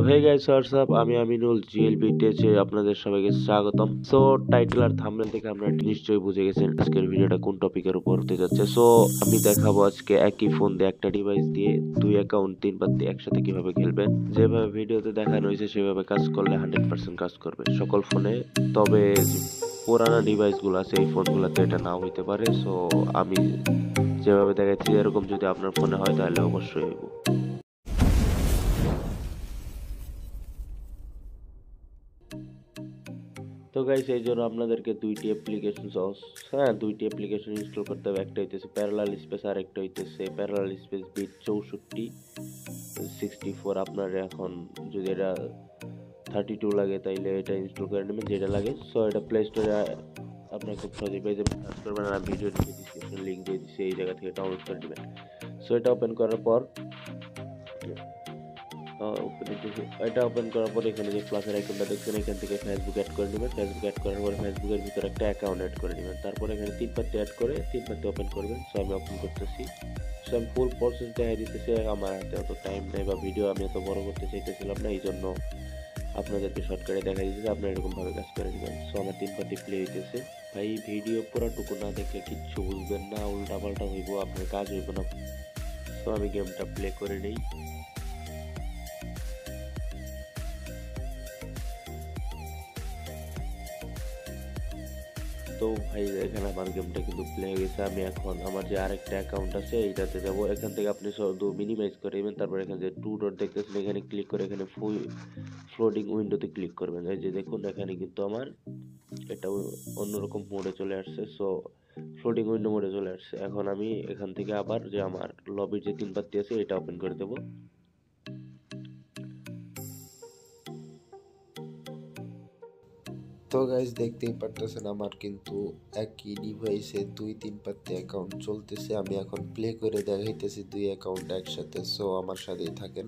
Hey guys WhatsApp, আমি Aminul GLB টেচে আপনাদের সবাইকে স্বাগতম। সো টাইটেল আর থাম্বনেল থেকে আপনারা নিশ্চয়ই বুঝে গেছেন আজকের ভিডিওটা কোন টপিকের উপর হতে যাচ্ছে। সো আমি দেখাবো আজকে একই ফোন দিয়ে একটা ডিভাইস দিয়ে দুই অ্যাকাউন্ট তিন পাত্তি একসাথে কিভাবে খেলবেন। যেভাবে ভিডিওতে দেখানো হয়েছে সেভাবে কাজ করলে 100% কাজ করবে সকল ফোনে। তবে পুরানা ডিভাইসগুলো আছে এই ফোনগুলোতে এটা নাও হইতে পারে। সো আমি যেভাবে দেখাচ্ছি এরকম যদি আপনার ফোনে হয় তাহলে অবশ্যই হইব। তো গাইস এই জন্য আপনাদেরকে দুইটি অ্যাপ্লিকেশন ইনস্টল করতে হবে। একটা হইতেছে প্যারালাল স্পেস আর একটা হইতেছে প্যারালাল স্পেস বিট 64 আপনার এখন যদি এটা 32 লাগে তাইলে এটা ইনস্টল করে নেবেন যেটা লাগে। সো এটা প্লে স্টোরে আপনার খুব সহজে পেয়ে যাবেন, সার্চ করবেন আর ভিডিও ডিসক্রিপশন লিংক দিয়ে দিচ্ছি, এই জায়গা থেকে ডাউনলোড করে নেবেন। সো এটা ওপেন করার পর এটা ওপেন করার পর এখানে যে প্লাসের আইকনটা দেখছেন এখান থেকে ফেসবুক অ্যাড করে নেবেন। ফেসবুক অ্যাড করার পরে ফেসবুকের ভিতরে একটা অ্যাকাউন্ট অ্যাড করে নেবেন। তারপর এখানে তিন পাত্তি অ্যাড করে তিন পাত্তি ওপেন করবেন। সো আমি ওপেন করতেছি। সো আমি ফুল প্রসেস দেখাই দিতেছি, আমার হাতে অত টাইম নেই বা ভিডিও আমি এত বড় করতে চাইতেছিলাম না, এই জন্য আপনাদেরকে শর্টকাটে দেখাই দিতেছি, আপনারা এরকমভাবে কাজ করে নেবেন। সো আমার তিন পাত্তি প্লে হইতেছে। ভাই ভিডিও পুরোটুকু না দেখলে কিচ্ছু বুঝবেন না, উল্টা পাল্টা হইব, আপনার কাজ হইব না। সো আমি গেমটা প্লে করে নিই। তো ভাই এখানে আমার গেমটা কিন্তু প্লে হয়ে গেছে। আমি এখন আমার যে আরেকটা অ্যাকাউন্ট আছে এইটাতে যাব। এখান থেকে আপনি শুধু মিনিমাইজ করে নেবেন, তারপর এখানে যে টু ডট দেখতেছেন এখানে ক্লিক করে এখানে ফ্লোটিং উইন্ডোতে ক্লিক করবেন। এই যে দেখুন এখানে কিন্তু আমার এটা অন্যরকম মোডে চলে আসছে। সো ফ্লোটিং উইন্ডো মোডে চলে আসছে। এখন আমি এখান থেকে আবার যে আমার লবির যে তিন পাত্তি আছে এটা ওপেন করে দেবো। তো গাইজ দেখতেই পারতেছেন আমার কিন্তু একই ডিভাইসে দুই তিন পাত্তি অ্যাকাউন্ট চলতেছে। আমি এখন প্লে করে দেখাইতেছি দুই অ্যাকাউন্ট একসাথে। সো আমার সাথেই থাকেন।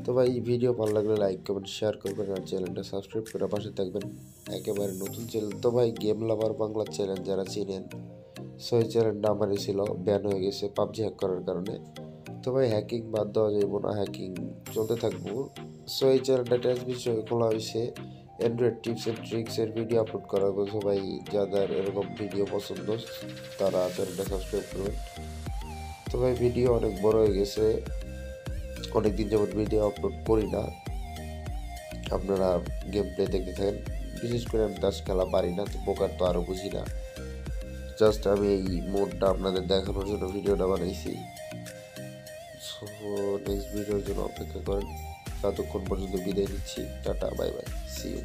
তো ভাই ভিডিও ভালো লাগলে লাইক কমেন্ট শেয়ার করবেন আর চ্যানেলটা সাবস্ক্রাইব করে পাশে থাকবেন। একেবারে নতুন চ্যানেল তো ভাই, গেম লাভার বাংলা চ্যানেল যারা চিনেন, সো এই চ্যানেলটা আমারই ছিল, ব্যান হয়ে গেছে পাবজি হ্যাক করার কারণে। তো ভাই হ্যাকিং বাদ দেওয়া যাইব না, হ্যাকিং চলতে থাকবো। সো এই চ্যানেলটা টেস্ট বিষয়ে খোলা হয়েছে, অ্যান্ড্রয়েড টিপস অ্যান্ড ট্রিক্সের ভিডিও আপলোড করা হবে। সবাই যাদের এরকম ভিডিও পছন্দ তারা চ্যানেলটা সাবস্ক্রাইব করবেন। তো ভাই ভিডিও অনেক বড় হয়ে গেছে, অনেকদিন যাবত ভিডিও আপলোড করি না, আপনারা গেম প্লে দেখতে থাকেন। বিশেষ করে আমি তাস খেলা পারি না, তো পোকার তো আরও বুঝি না, জাস্ট আমি এই মোডটা আপনাদের দেখানোর জন্য ভিডিওটা বানাইছি। সো নেক্সট ভিডিওর জন্য অপেক্ষা করেন। ততক্ষণ পর্যন্ত বিদায় নিচ্ছি, tata bye bye, see you.